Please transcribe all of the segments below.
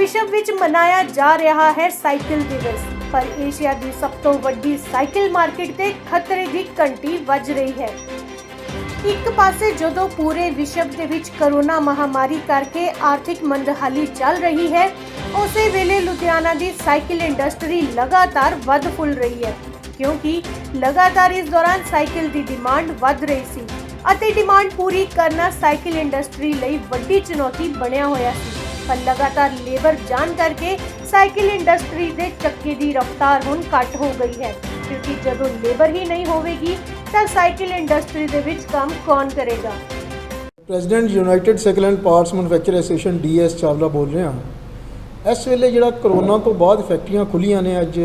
विश्व विच मनाया जा रहा है साइकिल दिवस, पर एशिया की सब तो वड्डी साइकिल मार्केट ते खतरे की घंटी वज रही है। एक पासे जदों पूरे विश्व दे विच कोरोना महामारी करके आर्थिक मंदहाली चल रही है, उसे वेले लुधियाना की साइकिल इंडस्ट्री लगातार वध फुल रही है, क्योंकि लगातार इस दौरान साइकिल की डिमांड वध रही सी अते डिमांड पूरी करना साइकिल इंडस्ट्री लई वड्डी चुनौती बनिया होया सी। पर लगातार लेबर जान करके साइकिल इंडस्ट्री के चक्के की रफ्तार हुण घट हो गई है, क्योंकि जदों लेबर ही नहीं होवेगी तो साइकिल इंडस्ट्री दे विच काम कौन करेगा। President United cycle and parts manufacture association DS Chawla बोल रहे हैं। इस वेले जिहड़ा कोरोना तो बाद फैक्ट्रियां खुलियां ने अज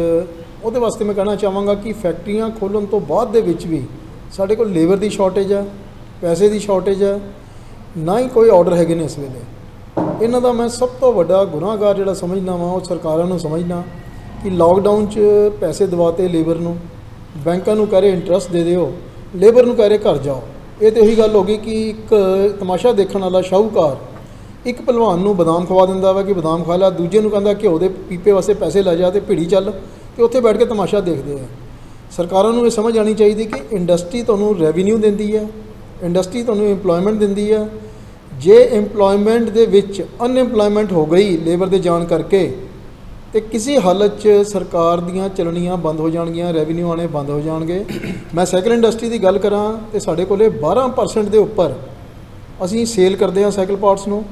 ਉਹਦੇ वास्ते मैं कहना चाहांगा कि फैक्ट्रियां खोलण तो बाद दे विच भी साडे कोल लेबर की शॉर्टेज है, पैसे की शॉर्टेज है, ना ही कोई ऑर्डर हैगे ने। इस वेले इन्हां दा मैं सब तो वड्डा गुनाहगार जिहड़ा समझना वा वो सरकारां नूं समझना कि लॉकडाउन च पैसे दवाते लेबर नूं, बैंकां नूं कह रहे इंटरस्ट दे दिओ, लेबर नूं कह रहे घर जाओ। ये तो यही गल हो गई कि एक तमाशा देखण वाला शाहूकार एक भलवान नूं बदाम खवा दिंदा वा कि बदाम खा ला, दूजे नूं कहंदा घिओ दे पीपे वास्ते पैसे लै जा ते भिड़ी चल, ते उत्थे बैठ के तमाशा देखते हैं। सरकारों नूं ये समझ आनी चाहिए कि इंडस्ट्री तुहानूं रैवन्यू दिंदी है, इंडस्ट्री तुहानूं इंपलॉयमेंट दिंदी है। जे इंपलॉयमेंट दे विच अनएंपलॉयमेंट हो गई लेबर दे जाण करके तो किसी हालत च सरकार दीयां चलनियां बंद हो जाणगियां, रैवन्यू आने बंद हो जाणगे। मैं साइकिल इंडस्ट्री की गल करां तो साडे कोले 12% के उपर असीं सेल करते हैं साइकिल पार्ट्स नूं।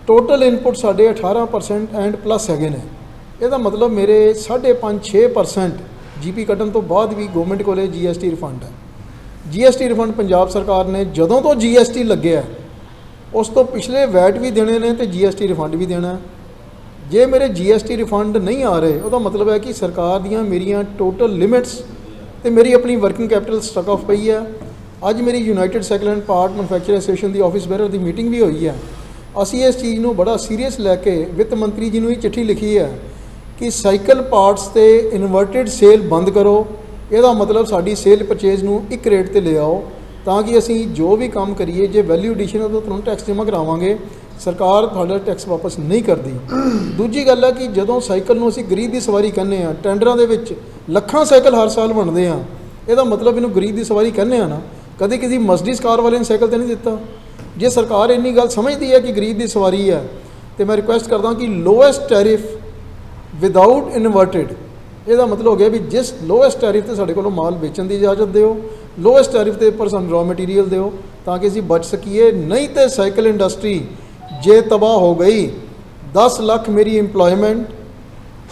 टोटल इनपुट साडे 18% एंड प्लस हैगे ने। ਇਹਦਾ मतलब मेरे 5.5-6% GP कटन तो बाद भी गवर्नमेंट को GST रिफंड है। GST रिफंड पंजाब सरकार ने जदों तो GST लगे उस तो पिछले वैट भी देने ने तो GST रिफंड भी देना है। जे मेरे GST रिफंड नहीं आ रहे उसका मतलब है कि सरकार दियाँ मेरियां टोटल लिमिट्स तो मेरी अपनी वर्किंग कैपिटल स्टक ऑफ पई है। अज मेरी United cycle and part manufacture association की ऑफिस बेयर की मीटिंग भी हुई है। असी इस चीज़ को बड़ा सीरीयस लैके वित्त मंत्री जी ने ही चिट्ठी लिखी है कि साइकिल पार्ट्स ते इनवर्टेड सेल बंद करो। ਇਹਦਾ मतलब साड़ी सेल परचेज नूं एक रेट ते ले आओ ताकि असी जो भी काम करिए जे वैल्यू एडिशन है तो तुरंत टैक्स जमा करावांगे, सरकार तुहाडा टैक्स वापस नहीं करती। दूजी गल है कि जदों साइकिल नूं असी गरीब की सवारी कहने आ, टेंडरां दे विच ਲੱਖਾਂ साइकिल हर साल बनते हैं, ਇਹਦਾ मतलब इनू गरीब की सवारी कहने आ ना, कभी किसी मर्सिडीज कार वाले ने साइकिल तो नहीं दिता। जे सरकार इन्नी गल समझती है कि गरीब की सवारी है तो मैं रिक्वेस्ट करदा कि लोएस्ट टैरिफ विदाउट इनवर्टेड, ਇਹਦਾ मतलब हो गया भी जिस लोएस्ट टैरिफ से साढ़े को माल बेचण की इजाजत दिओ, लोएस्ट टैरिफ के उपर सानूं रॉ मटीरीयल दिओ ताकि असीं बच सकीए। नहीं तो साइकिल इंडस्ट्री जे तबाह हो गई, 10 लाख मेरी इंपलॉयमेंट,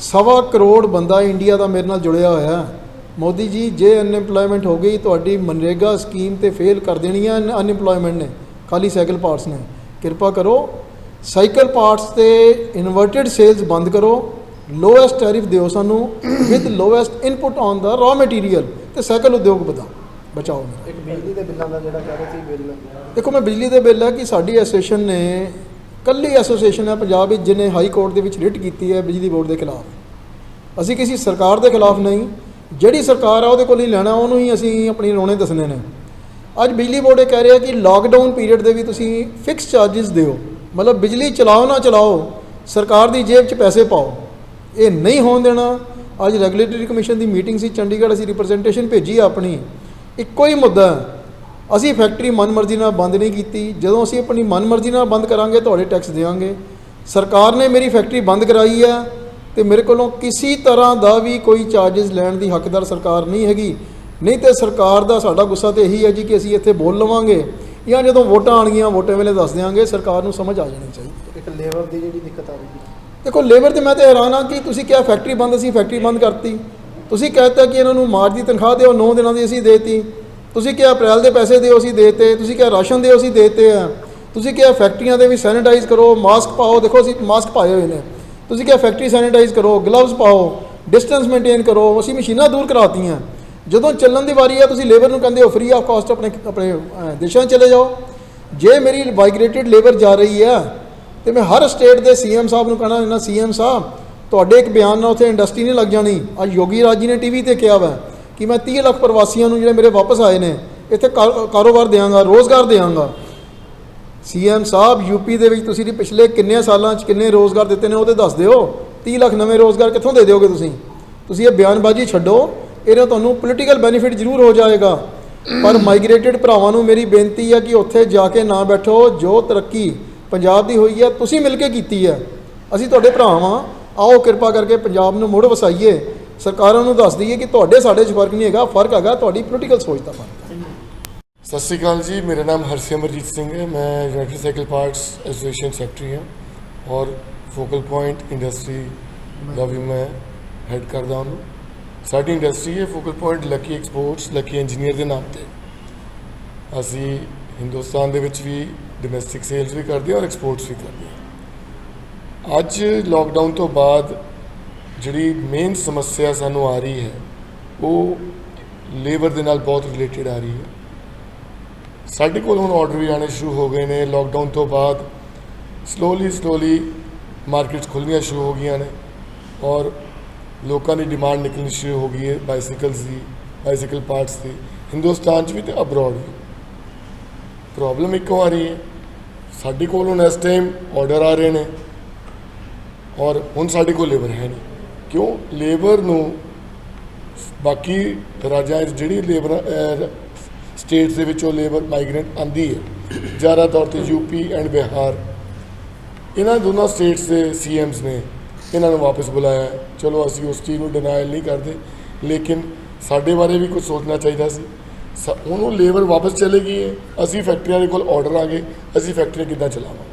1.25 करोड़ बंदा इंडिया का मेरे नाल जुड़िया होया। मोदी जी जे अनएंपलॉयमेंट हो गई तो मनरेगा स्कीम तो फेल कर देनी है अनएंपलॉयमेंट ने, खाली साइकिल पार्ट्स ने। कृपा करो साइकिल पार्ट्स ते इनवर्टेड सेल्स बंद करो, लोएस्ट टैरिफ दिओ सानू with lowest input on the raw material, तो साइकिल उद्योग बचाओ। एक बिजली के बिलों का जिहड़ा कह रहे थे बिल, देखो मैं बिजली के बिल है कि साडी एसोसीएशन ने कल्ली एसोसीएशन है पंजाब विच जिन्हें हाई कोर्ट के रिट की है बिजली बोर्ड के खिलाफ। असी किसी सरकार के खिलाफ नहीं, जिहड़ी सरकार है उहदे कोल ही लैना, उहनूं ही असी अपनी रोने दसने ने। अज बिजली बोर्ड ये कह रहा है कि लॉकडाउन पीरियड के भी तुसीं फिक्स चार्जिस दिओ, मतलब बिजली चलाओ ना चलाओ सरकार की जेब च पैसे पाओ, ये नहीं होने देना। अज रैगूलेटरी कमीशन की मीटिंग सी चंडीगढ़, असी रिप्रजेंटेशन भेजी अपनी, एको ही मुद्दा असी फैक्ट्री मन मर्जी नाल बंद नहीं की। जदों असी अपनी मन मर्जी नाल बंद करांगे तुहाडे टैक्स देंगे। सरकार ने मेरी फैक्ट्री बंद कराई है तो मेरे कोलों किसी तरह का भी कोई चार्जिस लैण की हकदार सरकार नहीं हैगी। नहीं तो सरकार का साडा गुस्सा तो यही है जी कि असी इत्थे बोल लवांगे या जदों वोटां आउणगीआं वोटां वेले दस देंगे। सरकार नूं समझ आ जानी चाहिए। एक लेबर की जिहड़ी दिक्कत आ रही है, देखो लेबर तो मैं तो हैरान हाँ कि तुसी क्या फैक्ट्री बंद, असी फैक्ट्री बंद करती। तुसी कहता कि इन्होंने मार्च की तनख्वाह दो 9 दिनों की असी देती, तुसी क्या अप्रैल के पैसे दो असी देते, तुसी क्या राशन दो असी देते हैं, तुसी क्या फैक्ट्रियां दे भी सैनिटाइज करो, मास्क पाओ, देखो असी मास्क पाए हुए हैं, तुसी क्या फैक्ट्री सैनिटाइज करो, ग्लव्स पाओ, डिस्टेंस मेनटेन करो, असी मशीनां दूर कराती हैं। जदों चलन की वारी है तुसी लेबर नूं कहंदे हो फ्री ऑफ कॉस्ट अपने अपने देशों चले जाओ। जे मेरी माइग्रेटेड लेबर जा रही है तो मैं हर स्टेट के CM साहब को कहना ना, CM साहब तुहाडे एक बयान ना उत्थे इंडस्ट्री नहीं लग जानी। अज योगी राज जी ने TV ते कहा वा कि मैं 30 लाख प्रवासियों जिहड़े मेरे वापस आए ने इत्थे कारोबार देंगा, रोज़गार देंगा। ਸੀਐਮ ਸਾਹਿਬ ਯੂਪੀ ਦੇ ਵਿੱਚ ਤੁਸੀਂ ਪਿਛਲੇ ਕਿੰਨੇ ਸਾਲਾਂ 'ਚ ਕਿੰਨੇ ਰੋਜ਼ਗਾਰ ਦਿੱਤੇ ਨੇ ਉਹ ਤੇ ਦੱਸ ਦਿਓ। 30 ਲੱਖ ਨਵੇਂ ਰੋਜ਼ਗਾਰ ਕਿੱਥੋਂ ਦੇ ਦਿਓਗੇ ਤੁਸੀਂ ਇਹ ਬਿਆਨਬਾਜ਼ੀ ਛੱਡੋ। ਇਹਦਾ ਤੁਹਾਨੂੰ ਪੋਲੀਟੀਕਲ ਬੈਨੀਫਿਟ ਜ਼ਰੂਰ ਹੋ ਜਾਏਗਾ, ਪਰ ਮਾਈਗ੍ਰੇਟਡ ਭਰਾਵਾਂ ਨੂੰ ਮੇਰੀ ਬੇਨਤੀ ਹੈ ਕਿ ਉੱਥੇ ਜਾ ਕੇ ਨਾ ਬੈਠੋ। ਜੋ ਤਰੱਕੀ ਪੰਜਾਬ ਦੀ ਹੋਈ ਹੈ ਤੁਸੀਂ ਮਿਲ ਕੇ ਕੀਤੀ ਹੈ। ਅਸੀਂ ਤੁਹਾਡੇ ਭਰਾ ਹਾਂ, ਆਓ ਕਿਰਪਾ ਕਰਕੇ ਪੰਜਾਬ ਨੂੰ ਮੁੜ ਵਸਾਈਏ। ਸਰਕਾਰਾਂ ਨੂੰ ਦੱਸ ਦਈਏ ਕਿ ਤੁਹਾਡੇ ਸਾਡੇ 'ਚ ਫਰਕ ਨਹੀਂ ਹੈਗਾ, ਫਰਕ ਹੈਗਾ ਤੁਹਾਡੀ ਪੋਲੀਟੀਕਲ ਸੋਚ ਦਾ ਫਰਕ ਹੈ। ਸਤਿ ਸ਼੍ਰੀ ਅਕਾਲ ਜੀ, ਮੇਰਾ ਨਾਮ ਹਰਸਿਮਰਜੀਤ ਸਿੰਘ है। मैं United cycle parts association secretary हाँ और फोकल पॉइंट इंडस्ट्री का भी मैं हेड करता हूँ। साडी इंडस्ट्री है focal point lucky exports, lucky engineer के नाम से असी हिंदुस्तान दे विच भी डोमैसटिक सेल्स भी करते हैं और एक्सपोर्ट्स भी करते हैं। अज लॉकडाउन तो बाद जिहड़ी मेन समस्या सानू आ रही है वो लेबर दे नाल बहुत रिलेटेड आ रही है। ਸਾਡੇ ਕੋਲ ਹੁਣ ਆਰਡਰ ਵੀ ਆਉਣੇ ਸ਼ੁਰੂ ਹੋ ਗਏ ਨੇ। ਲੌਕਡਾਊਨ ਤੋਂ ਬਾਅਦ ਸਲੋਲੀ ਮਾਰਕੀਟਸ ਖੁੱਲ੍ਹਣੀਆਂ ਸ਼ੁਰੂ ਹੋ ਗਈਆਂ ਨੇ ਔਰ ਲੋਕਾਂ ਦੀ ਡਿਮਾਂਡ ਨਿਕਲਣੀ ਸ਼ੁਰੂ ਹੋ ਗਈ ਹੈ ਬਾਈਸਾਈਕਲਸ ਦੀ, ਬਾਈਸਾਈਕਲ ਪਾਰਟਸ ਦੀ, ਹਿੰਦੁਸਤਾਨ 'ਚ ਵੀ ਅਤੇ ਅਬਰੋਡ ਵੀ। ਪ੍ਰੋਬਲਮ ਇੱਕੋ ਆ ਰਹੀ ਹੈ, ਸਾਡੇ ਕੋਲ ਹੁਣ ਇਸ ਟਾਈਮ ਆਰਡਰ ਆ ਰਹੇ ਨੇ ਔਰ ਹੁਣ ਸਾਡੇ ਕੋਲ ਲੇਬਰ ਹੈ ਨਹੀਂ। ਕਿਉਂ? ਲੇਬਰ ਨੂੰ ਬਾਕੀ ਰਾਜਾਂ 'ਚ ਜਿਹੜੀ ਲੇਬਰ ਸਟੇਟਸ ਦੇ ਵਿੱਚੋਂ ਲੇਬਰ ਮਾਈਗ੍ਰੈਂਟ ਆਉਂਦੀ ਹੈ, ਜ਼ਿਆਦਾ ਤੌਰ 'ਤੇ ਯੂਪੀ ਐਂਡ ਬਿਹਾਰ, ਇਹਨਾਂ ਦੋਨਾਂ ਸਟੇਟਸ ਦੇ ਸੀਐਮਸ ਨੇ ਇਹਨਾਂ ਨੂੰ ਵਾਪਸ ਬੁਲਾਇਆ। ਚਲੋ ਅਸੀਂ ਉਸ ਚੀਜ਼ ਨੂੰ ਡਿਨਾਇਲ ਨਹੀਂ ਕਰਦੇ, ਲੇਕਿਨ ਸਾਡੇ ਬਾਰੇ ਵੀ ਕੁਝ ਸੋਚਣਾ ਚਾਹੀਦਾ ਸੀ। ਹੁਣ ਉਹ ਲੇਬਰ ਵਾਪਸ ਚਲੇ ਗਈ ਹੈ, ਅਸੀਂ ਫੈਕਟਰੀਆਂ ਦੇ ਕੋਲ ਆਰਡਰ ਆ ਗਏ, ਅਸੀਂ ਫੈਕਟਰੀਆਂ ਕਿੱਦਾਂ ਚਲਾਵਾਂਗੇ?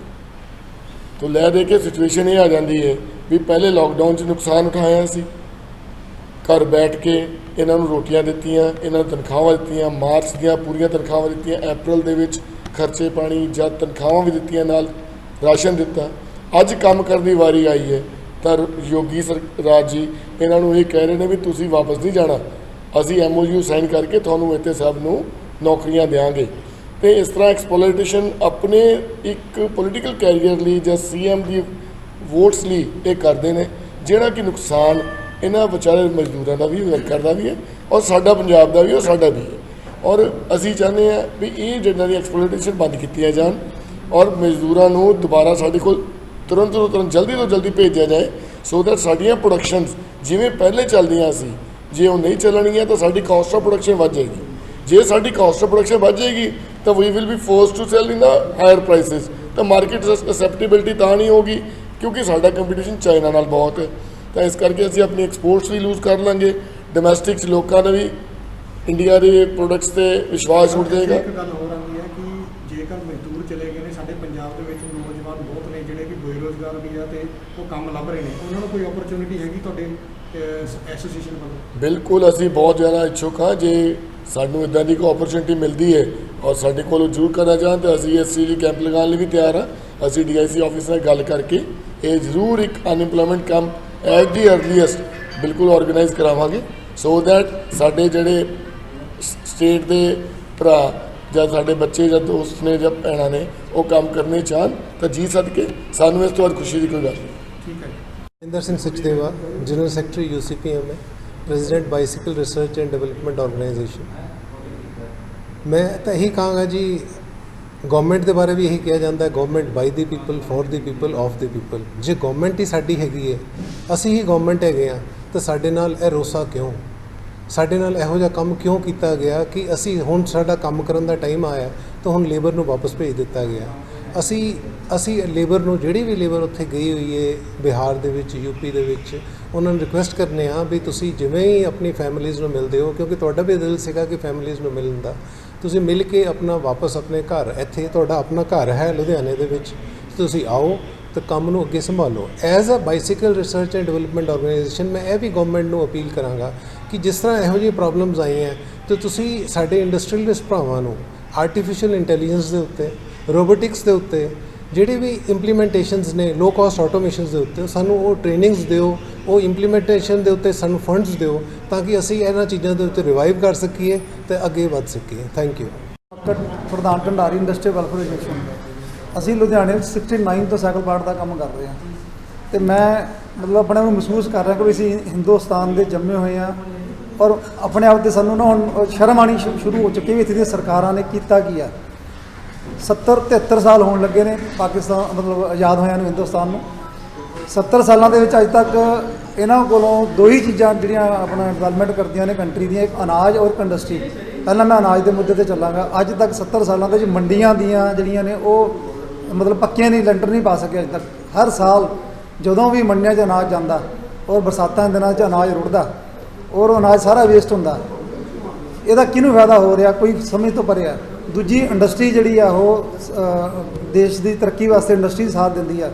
ਤੋ ਲੈ ਦੇ ਕੇ ਸਿਚੁਏਸ਼ਨ ਇਹ ਆ ਜਾਂਦੀ ਹੈ ਵੀ ਪਹਿਲੇ ਲਾਕਡਾਊਨ 'ਚ ਨੁਕਸਾਨ ਉਠਾਇਆ ਸੀ, ਘਰ ਬੈਠ ਕੇ ਇਹਨਾਂ ਨੂੰ ਰੋਟੀਆਂ ਦਿੱਤੀਆਂ, ਇਹਨਾਂ ਨੂੰ ਤਨਖਾਹਾਂ ਦਿੱਤੀਆਂ, ਮਾਰਚ ਦੀਆਂ ਪੂਰੀਆਂ ਤਨਖਾਹਾਂ ਦਿੱਤੀਆਂ, ਅਪ੍ਰੈਲ ਦੇ ਵਿੱਚ ਖਰਚੇ ਪਾਣੀ ਜਦ ਤਨਖਾਹਾਂ ਵੀ ਦਿੱਤੀਆਂ, ਨਾਲ ਰਾਸ਼ਨ ਦਿੱਤਾ। ਅੱਜ ਕੰਮ ਕਰਨ ਦੀ ਵਾਰੀ ਆਈ ਹੈ ਤਾਂ ਯੋਗੀ ਰਾਜ ਜੀ ਇਹਨਾਂ ਨੂੰ ਇਹ ਕਹਿ ਰਹੇ ਨੇ ਵੀ ਤੁਸੀਂ ਵਾਪਸ ਨਹੀਂ ਜਾਣਾ, ਅਸੀਂ MOU ਸਾਈਨ ਕਰਕੇ ਤੁਹਾਨੂੰ ਇੱਥੇ ਸਭ ਨੂੰ ਨੌਕਰੀਆਂ ਦਿਆਂਗੇ। ਅਤੇ ਇਸ ਤਰ੍ਹਾਂ ਐਕਸਪਲੋਇਟੇਸ਼ਨ ਆਪਣੇ ਇੱਕ ਪੋਲੀਟੀਕਲ ਕੈਰੀਅਰ ਲਈ ਜਾਂ CM ਦੀ ਵੋਟਸ ਲਈ ਇਹ ਕਰਦੇ ਨੇ, ਜਿਹੜਾ ਕਿ ਨੁਕਸਾਨ ਇਹਨਾਂ ਵਿਚਾਰੇ ਮਜ਼ਦੂਰਾਂ ਦਾ ਵੀ, ਵਰਕਰ ਦਾ ਵੀ ਹੈ ਔਰ ਸਾਡਾ ਪੰਜਾਬ ਦਾ ਵੀ ਔਰ ਸਾਡਾ ਵੀ ਹੈ। ਔਰ ਅਸੀਂ ਚਾਹੁੰਦੇ ਹਾਂ ਵੀ ਇਹ ਜਿਹਨਾਂ ਦੀ ਐਕਸਪਲੋਇਟੇਸ਼ਨ ਬੰਦ ਕੀਤੀਆਂ ਜਾਣ ਔਰ ਮਜ਼ਦੂਰਾਂ ਨੂੰ ਦੁਬਾਰਾ ਸਾਡੇ ਕੋਲ ਤੁਰੰਤ ਤੋਂ ਤੁਰੰਤ ਜਲਦੀ ਤੋਂ ਜਲਦੀ ਭੇਜਿਆ ਜਾਏ, ਸੋ ਦੈਟ ਸਾਡੀਆਂ ਪ੍ਰੋਡਕਸ਼ਨਸ ਜਿਵੇਂ ਪਹਿਲੇ ਚੱਲਦੀਆਂ ਸੀ, ਜੇ ਉਹ ਨਹੀਂ ਚੱਲਣਗੀਆਂ ਤਾਂ ਸਾਡੀ ਕਾਸਟ ਆਫ ਪ੍ਰੋਡਕਸ਼ਨ ਵੱਧ ਜਾਏਗੀ। ਜੇ ਸਾਡੀ ਕਾਸਟ ਆਫ ਪ੍ਰੋਡਕਸ਼ਨ ਵੱਧ ਜਾਏਗੀ ਤਾਂ we will be forced to sell in the higher prices. ਤਾਂ ਮਾਰਕੀਟ ਅਸੈਪਟੇਬਿਲਿਟੀ ਤਾਂ ਨਹੀਂ ਹੋਗੀ ਕਿਉਂਕਿ ਸਾਡਾ ਕੰਪੀਟੀਸ਼ਨ ਚਾਈਨਾ ਨਾਲ ਬਹੁਤ ਹੈ। ਤਾਂ ਇਸ ਕਰਕੇ ਅਸੀਂ ਆਪਣੀ ਐਕਸਪੋਰਟਸ ਵੀ ਲੂਜ਼ ਕਰ ਲਾਂਗੇ, ਡੋਮੈਸਟਿਕ 'ਚ ਲੋਕਾਂ ਦਾ ਵੀ ਇੰਡੀਆ ਦੇ ਪ੍ਰੋਡਕਟਸ 'ਤੇ ਵਿਸ਼ਵਾਸ ਉੱਠ ਜਾਏਗਾ। ਇੱਕ ਗੱਲ ਹੋਰ ਆਉਂਦੀ ਹੈ ਕਿ ਜੇਕਰ ਮਜ਼ਦੂਰ ਚਲੇ ਗਏ ਨੇ, ਸਾਡੇ ਪੰਜਾਬ ਦੇ ਵਿੱਚ ਨੌਜਵਾਨ ਬਹੁਤ ਨੇ ਜਿਹੜੇ ਕਿ ਬੇਰੁਜ਼ਗਾਰ ਵੀ ਆ ਅਤੇ ਉਹ ਕੰਮ ਲੱਭ ਰਹੇ ਨੇ, ਉਹਨਾਂ ਨੂੰ ਕੋਈ ਓਪਰਚੁਨਿਟੀ ਹੈਗੀ ਤੁਹਾਡੇ ਐਸੋਸੀਏਸ਼ਨ ਵੱਲੋਂ? ਬਿਲਕੁਲ, ਅਸੀਂ ਬਹੁਤ ਜ਼ਿਆਦਾ ਇੱਛੁਕ ਹਾਂ। ਜੇ ਸਾਨੂੰ ਇੱਦਾਂ ਦੀ ਕੋਈ ਓਪਰਚੁਨਿਟੀ ਮਿਲਦੀ ਹੈ ਔਰ ਸਾਡੇ ਕੋਲ ਜ਼ਰੂਰ ਕਰਨਾ ਚਾਹੁਣ ਤਾਂ ਅਸੀਂ ਇਸ ਚੀਜ਼ ਲਈ ਕੈਂਪ ਲਗਾਉਣ ਲਈ ਵੀ ਤਿਆਰ ਹਾਂ। ਅਸੀਂ DIC ਆਫਿਸ ਨਾਲ ਗੱਲ ਕਰਕੇ ਇਹ ਜ਼ਰੂਰ ਇੱਕ ਅਨਇੰਪਲੋਇਮੈਂਟ ਕੈਂਪ ਐਟ ਦੀ ਅਰਲੀਐਸਟ ਬਿਲਕੁਲ ਔਰਗੇਨਾਈਜ਼ ਕਰਾਵਾਂਗੇ, ਸੋ ਦੈਟ ਸਾਡੇ ਜਿਹੜੇ ਸਟੇਟ ਦੇ ਭਰਾ ਜਾਂ ਸਾਡੇ ਬੱਚੇ ਜਾਂ ਦੋਸਤ ਨੇ ਜਾਂ ਭੈਣਾਂ ਨੇ ਉਹ ਕੰਮ ਕਰਨੇ ਚਾਹਣ ਤਾਂ ਜੀ ਸਦਕੇ ਸਾਨੂੰ ਇਸ ਤੋਂ ਵੱਧ ਖੁਸ਼ੀ ਦੀ ਕੋਈ ਗੱਲ ਨਹੀਂ। ਠੀਕ ਹੈ। Inder Singh Sachdeva, general secretary UCPM है, president bicycle research and development organisation. मैं तो यही कहांगा जी, गवर्नमेंट के बारे भी यही कहा जाता है, government by the people, for the people, of the people. जे गवर्नमेंट ही साडी हैगी है, असी ही गवर्नमेंट हैगे हाँ, तो साडे नाल यह रोसा क्यों, साडे नाल इहो जिहा काम क्यों किया गया कि असी हुण साडा काम करन दा टाइम आया तो हुण लेबर नूं वापस भेज दिता गया। ਅਸੀਂ ਲੇਬਰ ਨੂੰ, ਜਿਹੜੀ ਵੀ ਲੇਬਰ ਉੱਥੇ ਗਈ ਹੋਈ ਹੈ ਬਿਹਾਰ ਦੇ ਵਿੱਚ, ਯੂਪੀ ਦੇ ਵਿੱਚ, ਉਹਨਾਂ ਨੂੰ ਰਿਕੁਐਸਟ ਕਰਨੇ ਆ ਵੀ ਤੁਸੀਂ ਜਿਵੇਂ ਹੀ ਆਪਣੀ ਫੈਮਿਲੀਜ਼ ਨੂੰ ਮਿਲਦੇ ਹੋ, ਕਿਉਂਕਿ ਤੁਹਾਡਾ ਵੀ ਦਿਲ ਸੀਗਾ ਕਿ ਫੈਮਿਲੀਜ਼ ਨੂੰ ਮਿਲਣ ਦਾ, ਤੁਸੀਂ ਮਿਲ ਕੇ ਆਪਣਾ ਵਾਪਸ ਆਪਣੇ ਘਰ, ਇੱਥੇ ਤੁਹਾਡਾ ਆਪਣਾ ਘਰ ਹੈ ਲੁਧਿਆਣੇ ਦੇ ਵਿੱਚ, ਤੁਸੀਂ ਆਓ ਤੇ ਕੰਮ ਨੂੰ ਅੱਗੇ ਸੰਭਾਲੋ। As a bicycle research and development organisation ਮੈਂ ਇਹ ਵੀ ਗਵਰਨਮੈਂਟ ਨੂੰ ਅਪੀਲ ਕਰਾਂਗਾ ਕਿ ਜਿਸ ਤਰ੍ਹਾਂ ਇਹੋ ਜਿਹੀ ਪ੍ਰੋਬਲਮਸ ਆਈਆਂ ਤਾਂ ਤੁਸੀਂ ਸਾਡੇ ਇੰਡਸਟਰੀਅਲਿਸਟ ਭਰਾਵਾਂ ਨੂੰ ਆਰਟੀਫਿਸ਼ੀਅਲ ਇੰਟੈਲੀਜੈਂਸ ਦੇ ਉੱਤੇ, ਰੋਬੋਟਿਕਸ ਦੇ ਉੱਤੇ, ਜਿਹੜੇ ਵੀ ਇੰਪਲੀਮੈਂਟੇਸ਼ਨਸ ਨੇ ਲੋ ਕਾਸਟ ਆਟੋਮੇਸ਼ਨਸ ਦੇ ਉੱਤੇ, ਸਾਨੂੰ ਉਹ ਟ੍ਰੇਨਿੰਗਸ ਦਿਓ, ਉਹ ਇੰਪਲੀਮੈਂਟੇਸ਼ਨ ਦੇ ਉੱਤੇ ਸਾਨੂੰ ਫੰਡਸ ਦਿਓ ਤਾਂ ਕਿ ਅਸੀਂ ਇਹਨਾਂ ਚੀਜ਼ਾਂ ਦੇ ਉੱਤੇ ਰਿਵਾਈਵ ਕਰ ਸਕੀਏ ਅਤੇ ਅੱਗੇ ਵੱਧ ਸਕੀਏ। Thank you. ਪ੍ਰਧਾਨ ਢੰਡਾਰੀ ਇੰਡਸਟਰੀ ਵੈਲਫੇਅਰ ਐਸੋਸੀਏਸ਼ਨ। ਅਸੀਂ ਲੁਧਿਆਣੇ ਵਿੱਚ 69 ਤੋਂ ਸਾਈਕਲ ਪਾਰਟ ਦਾ ਕੰਮ ਕਰ ਰਹੇ ਹਾਂ ਅਤੇ ਮੈਂ ਮਤਲਬ ਆਪਣੇ ਆਪ ਨੂੰ ਮਹਿਸੂਸ ਕਰ ਰਿਹਾ ਕਿ ਅਸੀਂ ਹਿੰਦੁਸਤਾਨ ਦੇ ਜੰਮੇ ਹੋਏ ਹਾਂ ਔਰ ਆਪਣੇ ਆਪ 'ਤੇ ਸਾਨੂੰ ਨਾ ਹੁਣ ਸ਼ਰਮ ਆਉਣੀ ਸ਼ੁਰੂ ਹੋ ਚੁੱਕੀ ਵੀ ਇੱਥੇ ਦੀਆਂ ਸਰਕਾਰਾਂ ਨੇ ਕੀਤਾ ਕੀ ਆ। 70-73 ਸਾਲ ਹੋਣ ਲੱਗੇ ਨੇ ਪਾਕਿਸਤਾਨ ਮਤਲਬ ਆਜ਼ਾਦ ਹੋਇਆ ਨੂੰ, ਹਿੰਦੁਸਤਾਨ ਨੂੰ। 70 ਸਾਲਾਂ ਦੇ ਵਿੱਚ ਅੱਜ ਤੱਕ ਇਹਨਾਂ ਕੋਲੋਂ ਦੋ ਹੀ ਚੀਜ਼ਾਂ ਜਿਹੜੀਆਂ ਆਪਣਾ ਡਿਵੈਲਪਮੈਂਟ ਕਰਦੀਆਂ ਨੇ ਕੰਟਰੀ ਦੀਆਂ, ਇੱਕ ਅਨਾਜ ਔਰ ਇੱਕ ਇੰਡਸਟਰੀ। ਪਹਿਲਾਂ ਮੈਂ ਅਨਾਜ ਦੇ ਮੁੱਦੇ ਤੇ ਚੱਲਾਂਗਾ। ਅੱਜ ਤੱਕ 70 ਸਾਲਾਂ ਦੇ ਵਿੱਚ ਮੰਡੀਆਂ ਦੀਆਂ ਜਿਹੜੀਆਂ ਨੇ ਉਹ ਮਤਲਬ ਪੱਕੀਆਂ ਨਹੀਂ, ਲੈਂਟਰ ਨਹੀਂ ਪਾ ਸਕੇ ਅੱਜ ਤੱਕ। ਹਰ ਸਾਲ ਜਦੋਂ ਵੀ ਮੰਡੀਆਂ 'ਚ ਅਨਾਜ ਜਾਂਦਾ ਔਰ ਬਰਸਾਤਾਂ ਦੇ ਦਿਨਾਂ 'ਚ ਅਨਾਜ ਰੁੜਦਾ ਔਰ ਉਹ ਅਨਾਜ ਸਾਰਾ ਵੇਸਟ ਹੁੰਦਾ। ਇਹਦਾ ਕਿਹਨੂੰ ਫਾਇਦਾ ਹੋ ਰਿਹਾ? ਕੋਈ ਸਮਝ ਤੋਂ ਪਰੇ ਆ। ਦੂਜੀ ਇੰਡਸਟਰੀ ਜਿਹੜੀ ਆ ਉਹ ਦੇਸ਼ ਦੀ ਤਰੱਕੀ ਵਾਸਤੇ ਇੰਡਸਟਰੀ ਸਾਥ ਦਿੰਦੀ ਆ।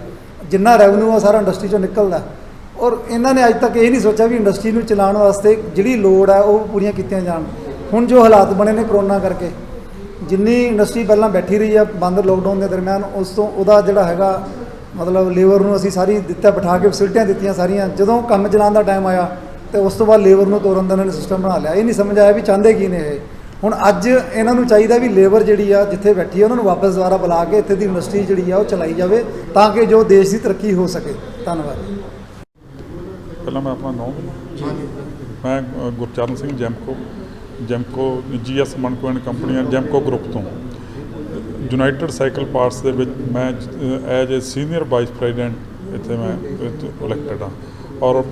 ਜਿੰਨਾ ਰੈਵਨਿਊ ਆ ਸਾਰਾ ਇੰਡਸਟਰੀ 'ਚੋਂ ਨਿਕਲਦਾ ਔਰ ਇਹਨਾਂ ਨੇ ਅੱਜ ਤੱਕ ਇਹ ਨਹੀਂ ਸੋਚਿਆ ਵੀ ਇੰਡਸਟਰੀ ਨੂੰ ਚਲਾਉਣ ਵਾਸਤੇ ਜਿਹੜੀ ਲੋੜ ਆ ਉਹ ਪੂਰੀਆਂ ਕੀਤੀਆਂ ਜਾਣ। ਹੁਣ ਜੋ ਹਾਲਾਤ ਬਣੇ ਨੇ ਕਰੋਨਾ ਕਰਕੇ, ਜਿੰਨੀ ਇੰਡਸਟਰੀ ਪਹਿਲਾਂ ਬੈਠੀ ਰਹੀ ਆ ਬੰਦ ਲੋਕਡਾਊਨ ਦੇ ਦਰਮਿਆਨ, ਉਸ ਤੋਂ ਉਹਦਾ ਜਿਹੜਾ ਹੈਗਾ ਮਤਲਬ ਲੇਬਰ ਨੂੰ ਅਸੀਂ ਸਾਰੀ ਦਿੱਤਾ, ਬਿਠਾ ਕੇ ਫੈਸਿਲਿਟੀਆਂ ਦਿੱਤੀਆਂ ਸਾਰੀਆਂ। ਜਦੋਂ ਕੰਮ ਚਲਾਉਣ ਦਾ ਟਾਈਮ ਆਇਆ ਤੇ ਉਸ ਤੋਂ ਬਾਅਦ ਲੇਬਰ ਨੂੰ ਤੋਰਨ ਦਾ ਇਹਨਾਂ ਨੇ ਸਿਸਟਮ ਬਣਾ ਲਿਆ। ਇਹ ਨਹੀਂ ਸਮਝ ਆਇਆ ਵੀ ਚਾਹੁੰਦੇ ਕੀ ਨੇ ਇਹ। ਹੁਣ ਅੱਜ ਇਹਨਾਂ ਨੂੰ ਚਾਹੀਦਾ ਵੀ ਲੇਬਰ ਜਿਹੜੀ ਆ ਜਿੱਥੇ ਬੈਠੀ ਆ ਉਹਨਾਂ ਨੂੰ ਵਾਪਸ ਦੁਬਾਰਾ ਬੁਲਾ ਕੇ ਇੱਥੇ ਦੀ ਇੰਡਸਟਰੀ ਜਿਹੜੀ ਆ ਉਹ ਚਲਾਈ ਜਾਵੇ ਤਾਂ ਕਿ ਜੋ ਦੇਸ਼ ਦੀ ਤਰੱਕੀ ਹੋ ਸਕੇ। ਧੰਨਵਾਦ। ਪਹਿਲਾਂ ਮੈਂ ਆਪਣਾ ਨਾਮ ਮੈਂ Gurcharan Singh Jamco GS Manco and company Jamco group ਤੋਂ ਯੂਨਾਈਟਿਡ ਸਾਈਕਲ ਪਾਰਟਸ ਦੇ ਵਿੱਚ ਮੈਂ as a senior vice president ਇੱਥੇ ਮੈਂ ਇਲੈਕਟਡ ਹਾਂ। ਔਰ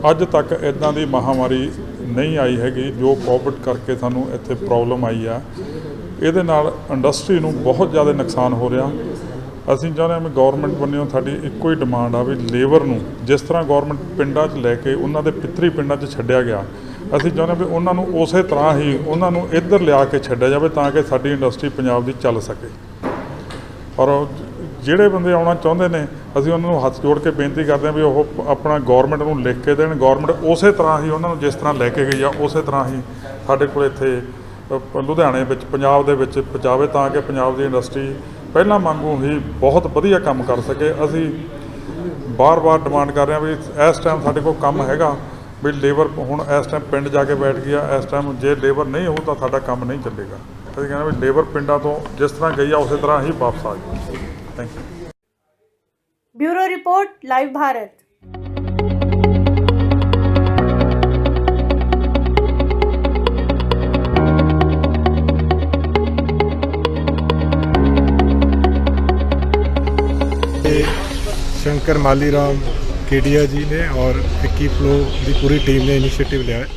ਅੱਜ ਤੱਕ ਇੱਦਾਂ ਦੀ ਮਹਾਮਾਰੀ ਨਹੀਂ ਆਈ ਹੈਗੀ ਜੋ ਕੋਵਿਡ ਕਰਕੇ ਸਾਨੂੰ ਇੱਥੇ ਪ੍ਰੋਬਲਮ ਆਈ ਆ। ਇਹਦੇ ਨਾਲ ਇੰਡਸਟਰੀ ਨੂੰ ਬਹੁਤ ਜ਼ਿਆਦਾ ਨੁਕਸਾਨ ਹੋ ਰਿਹਾ। ਅਸੀਂ ਚਾਹੁੰਦੇ ਹਾਂ ਵੀ ਗੌਰਮੈਂਟ ਵੱਲੋਂ ਸਾਡੀ ਇੱਕੋ ਹੀ ਡਿਮਾਂਡ ਆ ਵੀ ਲੇਬਰ ਨੂੰ ਜਿਸ ਤਰ੍ਹਾਂ ਗੌਰਮੈਂਟ ਪਿੰਡਾਂ 'ਚ ਲੈ ਕੇ ਉਹਨਾਂ ਦੇ ਪਿੱਤਰੀ ਪਿੰਡਾਂ 'ਚ ਛੱਡਿਆ ਗਿਆ, ਅਸੀਂ ਚਾਹੁੰਦੇ ਵੀ ਉਹਨਾਂ ਨੂੰ ਉਸੇ ਤਰ੍ਹਾਂ ਹੀ ਉਹਨਾਂ ਨੂੰ ਇੱਧਰ ਲਿਆ ਕੇ ਛੱਡਿਆ ਜਾਵੇ ਤਾਂ ਕਿ ਸਾਡੀ ਇੰਡਸਟਰੀ ਪੰਜਾਬ ਦੀ ਚੱਲ ਸਕੇ। ਔਰ ਜਿਹੜੇ ਬੰਦੇ ਆਉਣਾ ਚਾਹੁੰਦੇ ਨੇ ਅਸੀਂ ਉਹਨਾਂ ਨੂੰ ਹੱਥ ਜੋੜ ਕੇ ਬੇਨਤੀ ਕਰਦੇ ਹਾਂ ਵੀ ਉਹ ਆਪਣਾ ਗੌਰਮੈਂਟ ਨੂੰ ਲਿਖ ਕੇ ਦੇਣ। ਗੌਰਮੈਂਟ ਉਸੇ ਤਰ੍ਹਾਂ ਹੀ ਉਹਨਾਂ ਨੂੰ ਜਿਸ ਤਰ੍ਹਾਂ ਲੈ ਕੇ ਗਈ ਆ ਉਸੇ ਤਰ੍ਹਾਂ ਹੀ ਸਾਡੇ ਕੋਲ ਇੱਥੇ ਲੁਧਿਆਣੇ ਵਿੱਚ ਪੰਜਾਬ ਦੇ ਵਿੱਚ ਪਹੁੰਚਾਵੇ ਤਾਂ ਕਿ ਪੰਜਾਬ ਦੀ ਇੰਡਸਟਰੀ ਪਹਿਲਾਂ ਵਾਂਗੂ ਹੀ ਬਹੁਤ ਵਧੀਆ ਕੰਮ ਕਰ ਸਕੇ। ਅਸੀਂ ਬਾਰ-ਬਾਰ ਡਿਮਾਂਡ ਕਰ ਰਹੇ ਹਾਂ ਵੀ ਇਸ ਟਾਈਮ ਸਾਡੇ ਕੋਲ ਕੰਮ ਹੈਗਾ ਵੀ ਲੇਬਰ ਹੁਣ ਇਸ ਟਾਈਮ ਪਿੰਡ ਜਾ ਕੇ ਬੈਠ ਗਈ ਆ। ਇਸ ਟਾਈਮ ਜੇ ਲੇਬਰ ਨਹੀਂ ਹੋਊ ਤਾਂ ਸਾਡਾ ਕੰਮ ਨਹੀਂ ਚੱਲੇਗਾ। ਅਸੀਂ ਕਹਿੰਦੇ ਵੀ ਲੇਬਰ ਪਿੰਡਾਂ ਤੋਂ ਜਿਸ ਤਰ੍ਹਾਂ ਗਈ ਆ ਉਸੇ ਤਰ੍ਹਾਂ ਹੀ ਵਾਪਸ ਆ ਜਾਵੇ। Thank you. Bureau report, live Bharat. Shankar Maliram Kedia ji ने और विक्की फ्लो की पूरी टीम ने इनिशिएटिव लिया है।